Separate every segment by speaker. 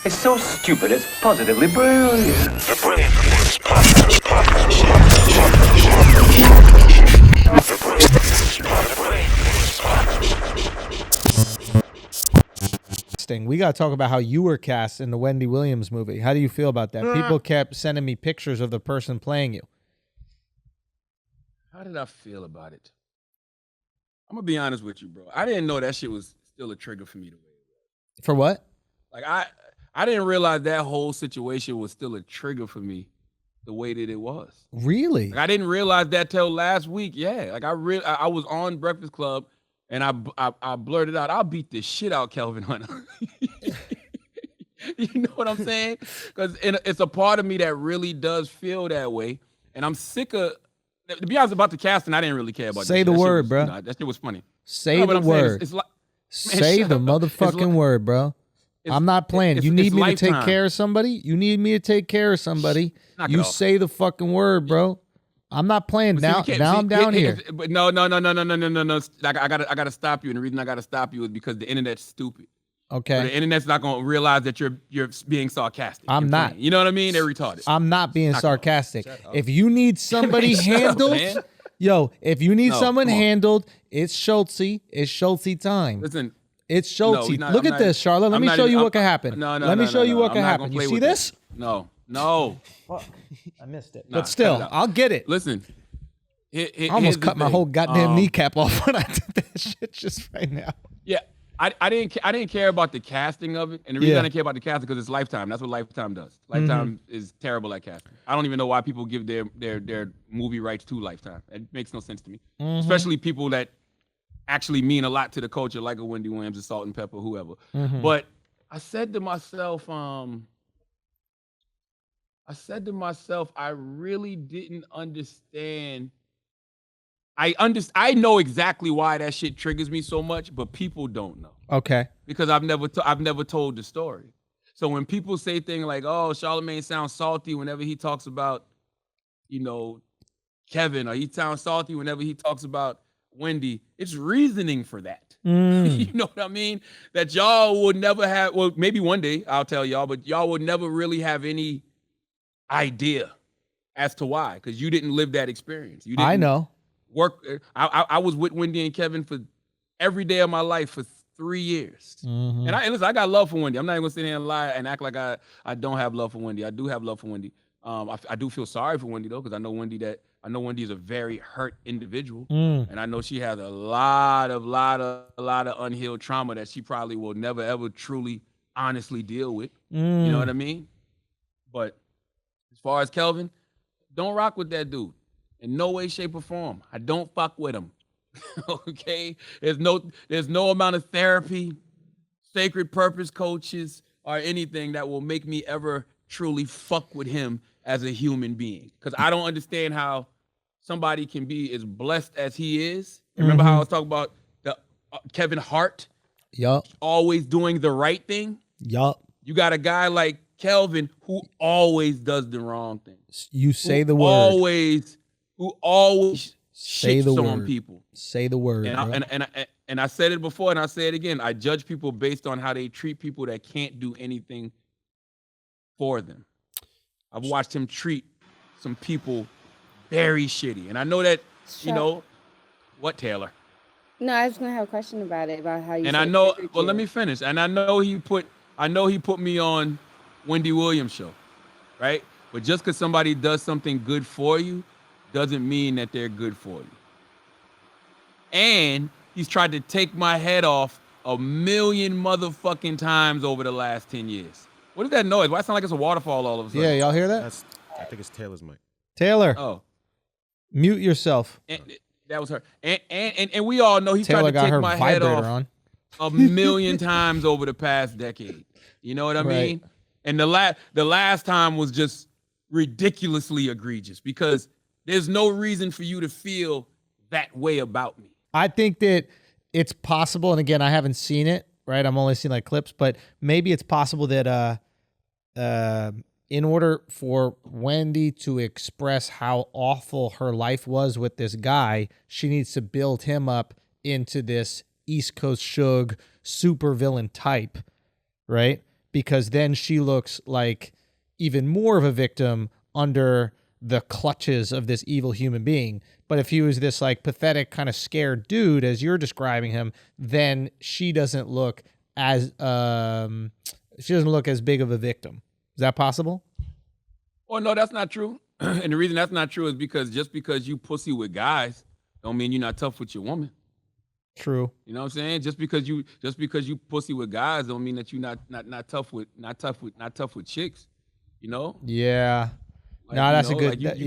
Speaker 1: It's so stupid, it's positively brilliant.
Speaker 2: The Brilliant Idiots podcast.
Speaker 3: We got to talk about how you were cast in the Wendy Williams movie. How do you feel about that? People kept sending me pictures of the person playing you.
Speaker 4: How did I feel about it? I'm gonna be honest with you, bro. I didn't know that shit was still a trigger for me the way it was.
Speaker 3: For what?
Speaker 4: Like I didn't realize that whole situation was still a trigger for me the way that it was.
Speaker 3: Really?
Speaker 4: Like, I didn't realize that till last week. Yeah. Like I was on Breakfast Club and I blurted out, I'll beat the shit out Kelvin Hunter. You know what I'm saying? Because it's a part of me that really does feel that way. And I'm sick of, to be honest about the casting, I didn't really care about
Speaker 3: Say the word, bro.
Speaker 4: That shit was funny.
Speaker 3: Say the word. It's like, say the motherfucking word, bro. I'm not playing. You need me to take care of somebody? You need me to take care of somebody? You say the fucking word, bro. I'm not playing. Now I'm down here.
Speaker 4: But no. Like I gotta stop you. And the reason I gotta stop you is because the internet's stupid.
Speaker 3: Okay.
Speaker 4: So the internet's not gonna realize that you're being sarcastic.
Speaker 3: I'm not.
Speaker 4: You know what I mean? They're retarded.
Speaker 3: I'm not being sarcastic. If you need somebody handled, if you need someone handled, it's Schultzy. It's Schultzy time.
Speaker 4: Listen.
Speaker 3: It's Schultzy. Look at this, Charlotte. Let me show you what can happen. Let me show you what can happen. You see this?
Speaker 4: No.
Speaker 3: Fuck. I missed it. But still, I'll get it.
Speaker 4: Listen.
Speaker 3: I almost cut my whole goddamn kneecap off when I did that shit just right now.
Speaker 4: Yeah. I didn't care about the casting of it. And the reason I didn't care about the casting because it's Lifetime. That's what Lifetime does. Lifetime is terrible at casting. I don't even know why people give their movie rights to Lifetime. It makes no sense to me. Especially people that actually mean a lot to the culture, like a Wendy Williams, a Salt and Pepper, whoever. But I said to myself, I really didn't understand. I know exactly why that shit triggers me so much, but people don't know.
Speaker 3: Okay.
Speaker 4: Because I've never told the story. So when people say things like, "Oh, Charlamagne sounds salty whenever he talks about, Kevin," or he sounds salty whenever he talks about Wendy, it's reasoning for that. You know what I mean? That y'all would never have, well, maybe one day I'll tell y'all, but y'all would never really have any idea as to why, because you didn't live that experience. You didn't
Speaker 3: I know.
Speaker 4: I was with Wendy and Kevin for every day of my life for 3 years. And listen, I got love for Wendy. I'm not even gonna sit here and lie and act like I don't have love for Wendy. I do have love for Wendy. I do feel sorry for Wendy though, because I know Wendy is a very hurt individual, and I know she has a lot of unhealed trauma that she probably will never ever truly, honestly deal with. You know what I mean? But as far as Kelvin, don't rock with that dude in no way, shape, or form. I don't fuck with him. Okay? There's no amount of therapy, sacred purpose coaches, or anything that will make me ever truly fuck with him as a human being. Because I don't understand how somebody can be as blessed as he is. Remember how I was talking about the Kevin Hart?
Speaker 3: Yup.
Speaker 4: Always doing the right thing?
Speaker 3: Yup.
Speaker 4: You got a guy like Kelvin who always does the wrong thing.
Speaker 3: You say the word.
Speaker 4: Who always
Speaker 3: say
Speaker 4: shits
Speaker 3: the word.
Speaker 4: on people.
Speaker 3: Say the word.
Speaker 4: And I said it before and I say it again. I judge people based on how they treat people that can't do anything for them. I've watched him treat some people very shitty. And I know that, what, Taylor?
Speaker 5: No, I was going to have a question about it, about how you
Speaker 4: And I know, let me finish. And I know he put me on Wendy Williams' show, right? But just because somebody does something good for you doesn't mean that they're good for you. And he's tried to take my head off 1,000,000 motherfucking times over the last 10 years. What is that noise? Why it sound like it's a waterfall all of a sudden?
Speaker 3: Yeah, y'all hear that?
Speaker 6: I think it's Taylor's mic.
Speaker 3: Taylor.
Speaker 4: Oh.
Speaker 3: Mute yourself.
Speaker 4: And that was her. And we all know he
Speaker 3: Taylor
Speaker 4: tried to take my head off
Speaker 3: on.
Speaker 4: 1,000,000 times over the past decade. You know what I mean? And the last time was just ridiculously egregious because there's no reason for you to feel that way about me.
Speaker 3: I think that it's possible, and again, I haven't seen it, right? I'm only seeing like clips, but maybe it's possible that in order for Wendy to express how awful her life was with this guy, she needs to build him up into this East Coast Suge super villain type, right? because then she looks like even more of a victim under the clutches of this evil human being. But if he was this like pathetic kind of scared dude, as you're describing him, then she doesn't look as big of a victim. Is that possible?
Speaker 4: Oh no, that's not true. And the reason that's not true is because just because you pussy with guys don't mean you're not tough with your woman.
Speaker 3: True.
Speaker 4: You know what I'm saying? Just because you pussy with guys don't mean that you're not tough with chicks. You know?
Speaker 3: Yeah.
Speaker 4: Like,
Speaker 3: no, that's
Speaker 4: you know,
Speaker 3: a good.
Speaker 4: like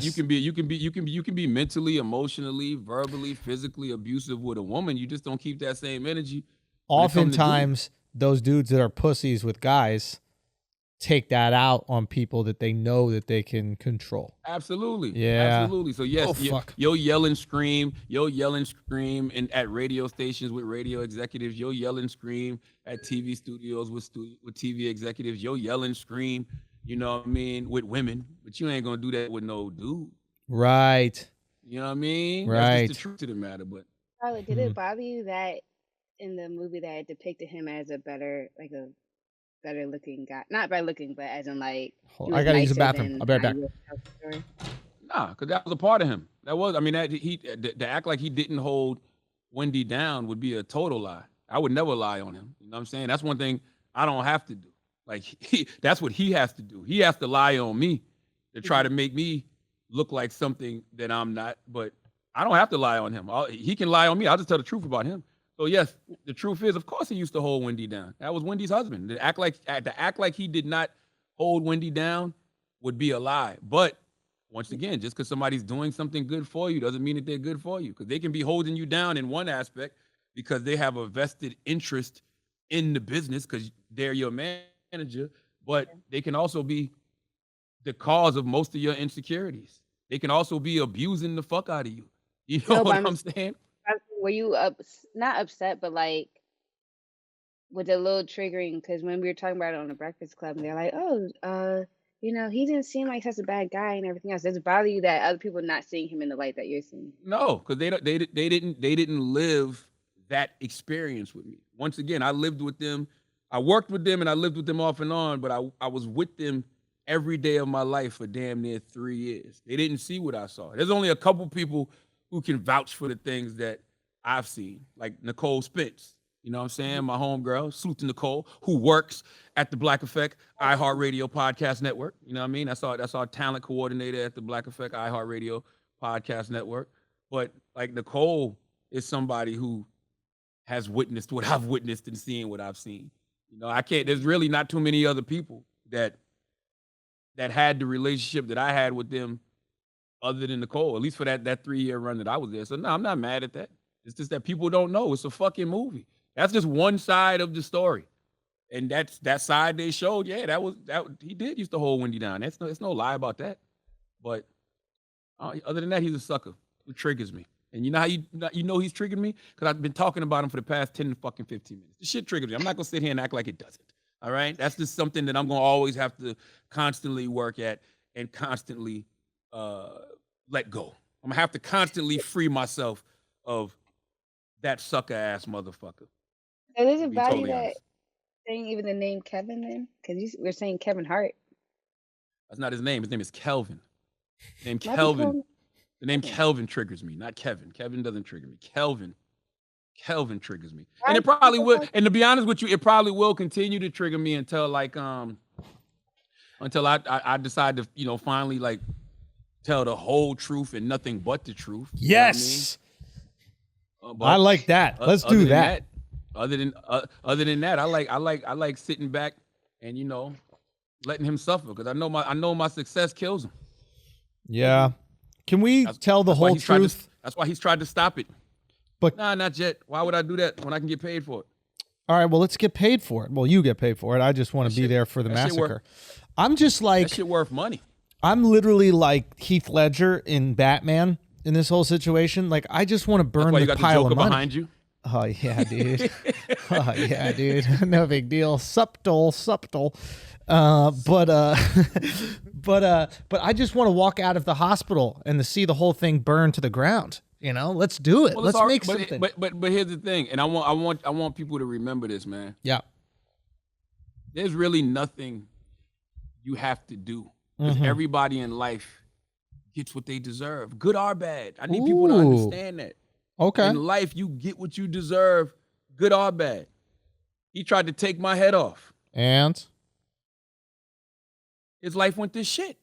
Speaker 4: you can be mentally, emotionally, verbally, physically abusive with a woman. You just don't keep that same energy.
Speaker 3: Oftentimes, those dudes that are pussies with guys take that out on people that they know that they can control.
Speaker 4: Absolutely.
Speaker 3: Yeah.
Speaker 4: Absolutely. So yes, you'll yell and scream. You'll yell and scream at radio stations with radio executives. You'll yell and scream at TV studios with TV executives. You'll yell and scream, you know what I mean, with women. But you ain't gonna do that with no dude.
Speaker 3: Right.
Speaker 4: You know what I mean?
Speaker 3: Right.
Speaker 4: That's just the truth of the matter. But
Speaker 5: Charlotte, did it bother you that in the movie that it depicted him as a better looking guy? Not better looking, but as in like
Speaker 3: I gotta use the bathroom. I'll be right back.
Speaker 4: Nah, because that was a part of him. That was, I mean, to act like he didn't hold Wendy down would be a total lie. I would never lie on him. You know what I'm saying? That's one thing I don't have to do. Like that's what he has to do. He has to lie on me to try to make me look like something that I'm not. But I don't have to lie on him. He can lie on me. I'll just tell the truth about him. So yes, the truth is, of course, he used to hold Wendy down. That was Wendy's husband. To act like he did not hold Wendy down would be a lie. But once again, just because somebody's doing something good for you doesn't mean that they're good for you. Because they can be holding you down in one aspect because they have a vested interest in the business because they're your manager. But they can also be the cause of most of your insecurities. They can also be abusing the fuck out of you. You know what I'm saying?
Speaker 5: Were you not upset, but like with a little triggering? Because when we were talking about it on the Breakfast Club, and they're like, "Oh, you know, he didn't seem like such a bad guy and everything else." Does it bother you that other people are not seeing him in the light that you're seeing?
Speaker 4: No, because they didn't live that experience with me. Once again, I lived with them, I worked with them, and I lived with them off and on. But I was with them every day of my life for damn near 3 years. They didn't see what I saw. There's only a couple people who can vouch for the things that I've seen, like Nicole Spence. You know what I'm saying? My homegirl, salute to Nicole, who works at the Black Effect iHeartRadio Podcast Network. You know what I mean? That's our talent coordinator at the Black Effect iHeartRadio Podcast Network. But like Nicole is somebody who has witnessed what I've witnessed and seen what I've seen. You know, there's really not too many other people that had the relationship that I had with them other than Nicole, at least for that 3-year run that I was there. So no, I'm not mad at that. It's just that people don't know. It's a fucking movie. That's just one side of the story. And that's that side they showed. Yeah, that he did used to hold Wendy down. It's no lie about that. But other than that, he's a sucker who triggers me. And you know how you know he's triggered me? Because I've been talking about him for the past 10 to fucking 15 minutes. This shit triggers me. I'm not going to sit here and act like it doesn't. All right? That's just something that I'm going to always have to constantly work at and constantly let go. I'm going to have to constantly free myself of that sucker ass motherfucker.
Speaker 5: So does it bother you that saying even the name Kevin then? Because we're saying Kevin Hart.
Speaker 4: That's not his name. His name is Kelvin. The name Kelvin triggers me, not Kevin. Kevin doesn't trigger me. Kelvin triggers me. And it probably will, and to be honest with you, it probably will continue to trigger me until I decide to, you know, finally like tell the whole truth and nothing but the truth.
Speaker 3: Yes. You know what I mean? I like that. Let's do that.
Speaker 4: Other than that, I like sitting back and, you know, letting him suffer because I know my success kills him.
Speaker 3: Yeah. Can we tell the whole truth?
Speaker 4: That's why he's tried to stop it.
Speaker 3: But
Speaker 4: nah, not yet. Why would I do that when I can get paid for it?
Speaker 3: All right, well, let's get paid for it. Well, you get paid for it. I just want to be there for the massacre. I'm just like
Speaker 4: that shit worth money.
Speaker 3: I'm literally like Heath Ledger in Batman in this whole situation. Like I just want to burn the pile of money
Speaker 4: behind you.
Speaker 3: Oh yeah, dude. Oh yeah, dude. No big deal. Subtle. But I just want to walk out of the hospital and to see the whole thing burn to the ground. You know, let's do it.
Speaker 4: Well,
Speaker 3: let's make something.
Speaker 4: But here's the thing, and I want people to remember this, man.
Speaker 3: Yeah.
Speaker 4: there's really nothing you have to do because everybody in life gets what they deserve, good or bad. I need people to understand that.
Speaker 3: Okay.
Speaker 4: In life, you get what you deserve, good or bad. He tried to take my head off.
Speaker 3: And
Speaker 4: his life went to shit.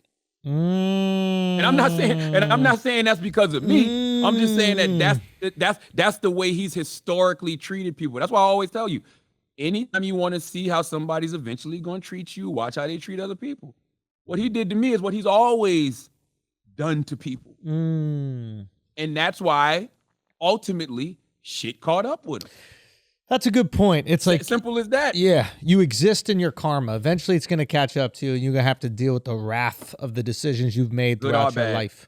Speaker 4: And I'm not saying that's because of me. I'm just saying that that's the way he's historically treated people. That's why I always tell you, anytime you want to see how somebody's eventually going to treat you, watch how they treat other people. What he did to me is what he's always done to people. And that's why ultimately shit caught up with him.
Speaker 3: That's a good point. It's like
Speaker 4: simple as that.
Speaker 3: Yeah, you exist in your karma. Eventually, it's going to catch up to you, and you're going to have to deal with the wrath of the decisions you've made throughout your life.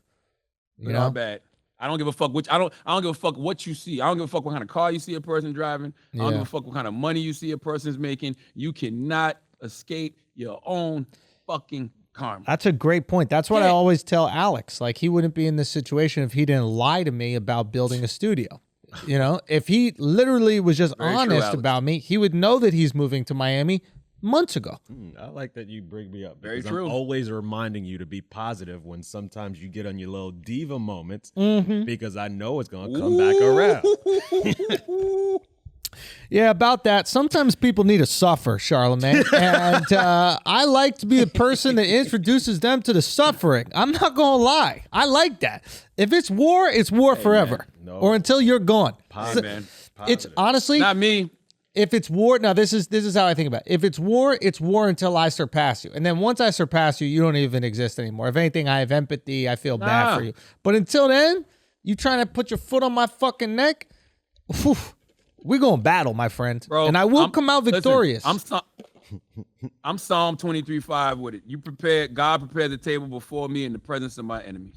Speaker 4: Good or bad. I don't give a fuck I don't give a fuck what you see. I don't give a fuck what kind of car you see a person driving. I don't give a fuck what kind of money you see a person's making. You cannot escape your own fucking karma.
Speaker 3: That's a great point. That's what I always tell Alex. Like, he wouldn't be in this situation if he didn't lie to me about building a studio. You know, if he literally was just honest about me, he would know that he's moving to Miami months ago.
Speaker 6: I like that you bring me up.
Speaker 4: Very true.
Speaker 6: I'm always reminding you to be positive when sometimes you get on your little diva moments because I know it's going to come back around.
Speaker 3: Yeah, about that. Sometimes people need to suffer, Charlamagne. And I like to be the person that introduces them to the suffering. I'm not going to lie. I like that. If it's war forever. Or until you're gone. It's honestly
Speaker 4: not me.
Speaker 3: If it's war, now this is how I think about it. If it's war until I surpass you. And then once I surpass you, you don't even exist anymore. If anything, I have empathy. I feel bad for you. But until then, you trying to put your foot on my fucking neck? Whew, we're going to battle, my friend. Bro, and I will come out victorious.
Speaker 4: Listen, I'm Psalm 23:5 with it. God prepared the table before me in the presence of my enemies.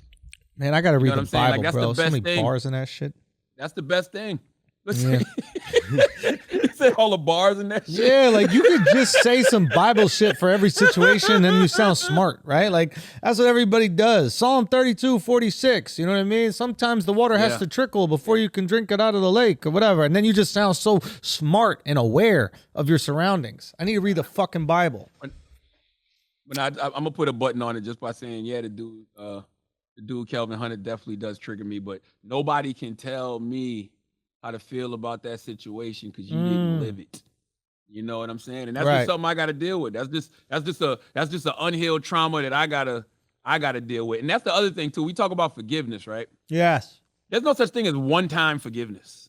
Speaker 3: Man, I got to read the Bible,
Speaker 4: like,
Speaker 3: bro. So many bars in that shit.
Speaker 4: That's the best thing. Listen, you said all the bars in that shit.
Speaker 3: Yeah, like you could just say some Bible shit for every situation and you sound smart, right? Like that's what everybody does. Psalm 32:46, you know what I mean? Sometimes the water has to trickle before you can drink it out of the lake or whatever. And then you just sound so smart and aware of your surroundings. I need to read the fucking Bible.
Speaker 4: But I'm going to put a button on it just by saying, the dude Kelvin Hunter definitely does trigger me, but nobody can tell me how to feel about that situation because you didn't live it. You know what I'm saying? And that's just something I got to deal with. That's just an unhealed trauma that I gotta deal with. And that's the other thing too. We talk about forgiveness, right?
Speaker 3: Yes.
Speaker 4: There's no such thing as one-time forgiveness.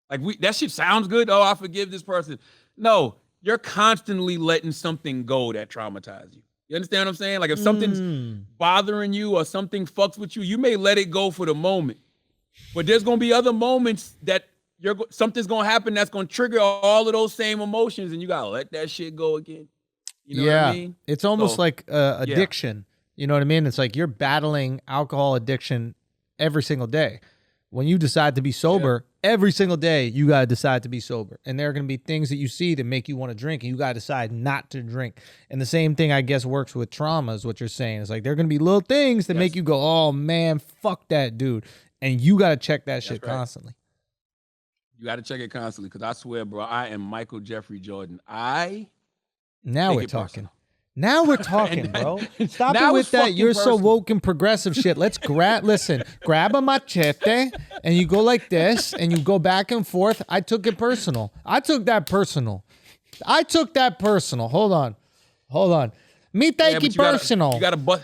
Speaker 4: Like that shit sounds good. Oh, I forgive this person. No, you're constantly letting something go that traumatized you. You understand what I'm saying? Like if something's bothering you or something fucks with you, you may let it go for the moment. But there's going to be other moments that something's going to happen that's going to trigger all of those same emotions and you got to let that shit go again. You know what I mean?
Speaker 3: It's almost like addiction. You know what I mean? It's like you're battling alcohol addiction every single day. When you decide to be sober, every single day you got to decide to be sober. And there are going to be things that you see that make you want to drink and you got to decide not to drink. And the same thing, I guess, works with trauma is what you're saying. It's like there are going to be little things that make you go, oh, man, fuck that dude. And you got to check that shit constantly.
Speaker 4: You got to check it constantly because I swear, bro, I am Michael Jeffrey Jordan.
Speaker 3: Now we're talking. Now we're talking, bro. Stop it with that. You're so woke and progressive shit. Let's grab a machete and you go like this and you go back and forth. I took it personal. I took that personal. Hold on. Me take it personal.
Speaker 4: You got to bust.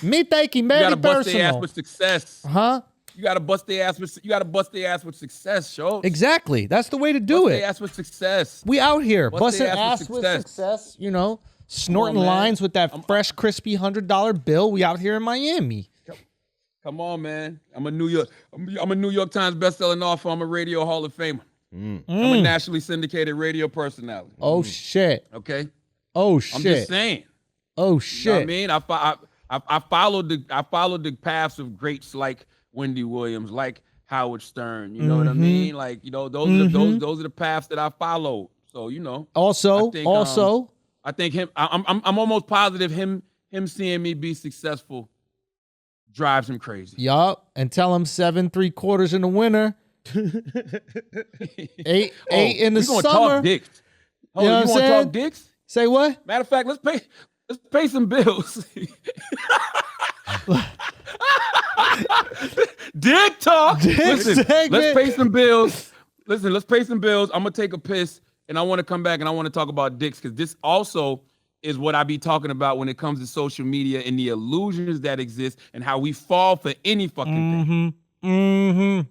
Speaker 3: Me take it very personal. You got to
Speaker 4: bust their ass with success.
Speaker 3: Huh?
Speaker 4: You got to bust their ass with success, Schulz.
Speaker 3: Exactly. That's the way to do it.
Speaker 4: Bust their ass with success.
Speaker 3: We out here busting ass with success, you know. Snorting lines with that fresh, crispy $100 bill. We out here in Miami.
Speaker 4: Come on, man. I'm a New York Times bestselling author. I'm a radio Hall of Famer. I'm a nationally syndicated radio personality.
Speaker 3: Oh shit.
Speaker 4: Okay.
Speaker 3: Oh shit.
Speaker 4: I'm just saying.
Speaker 3: Oh shit.
Speaker 4: You know what I mean? I followed the paths of greats like Wendy Williams, like Howard Stern. You know what I mean? Like, you know, those are the paths that I followed. So, you know. I think him. I'm almost positive him seeing me be successful drives him crazy.
Speaker 3: Yup, and tell him 7 3/4 in the winter, 8 in the summer.
Speaker 4: Talk dicks. Oh, you want to talk dicks?
Speaker 3: Say what?
Speaker 4: Matter of fact, let's pay some bills. Dick talk. Listen, let's pay some bills. Listen, let's pay some bills. I'm gonna take a piss, and I want to come back and I want to talk about dicks because this also is what I be talking about when it comes to social media and the illusions that exist and how we fall for any fucking thing.